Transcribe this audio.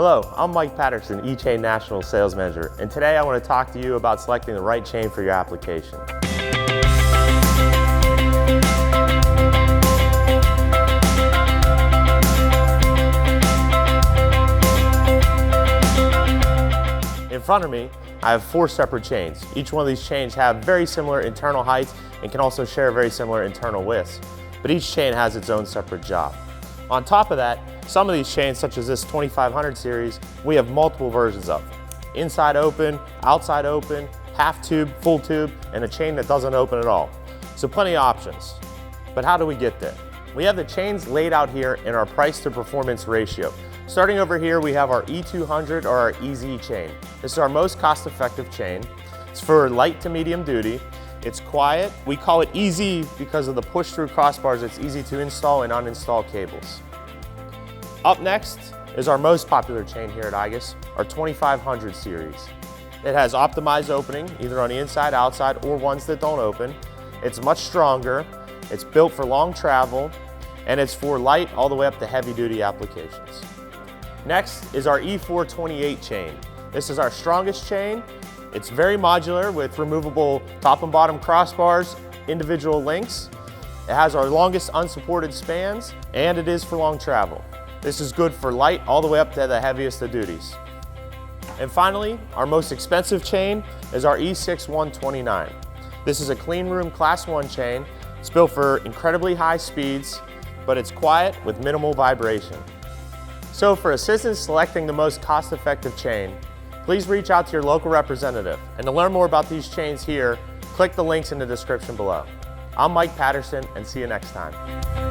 Hello, I'm Mike Patterson, E-Chain National Sales Manager, and today I want to talk to you about selecting the right chain for your application. In front of me, I have 4 separate chains. Each one of these chains have very similar internal heights and can also share very similar internal widths, but each chain has its own separate job. On top of that, some of these chains, such as this 2500 series, we have multiple versions of. Inside open, outside open, half tube, full tube, and a chain that doesn't open at all. So plenty of options. But how do we get there? We have the chains laid out here in our price to performance ratio. Starting over here, we have our E200 or our EZ chain. This is our most cost-effective chain. It's for light to medium duty. It's quiet. We call it EZ because of the push-through crossbars. It's easy to install and uninstall cables. Up next is our most popular chain here at igus, our 2500 series. It has optimized opening, either on the inside, outside, or ones that don't open. It's much stronger. It's built for long travel, and it's for light all the way up to heavy-duty applications. Next is our E428 chain. This is our strongest chain. It's very modular with removable top and bottom crossbars, individual links. It has our longest unsupported spans, and it is for long travel. This is good for light all the way up to the heaviest of duties. And finally, our most expensive chain is our E6129. This is a clean room class 1 chain. It's built for incredibly high speeds, but it's quiet with minimal vibration. So for assistance selecting the most cost-effective chain, please reach out to your local representative. And to learn more about these chains here, click the links in the description below. I'm Mike Patterson, and see you next time.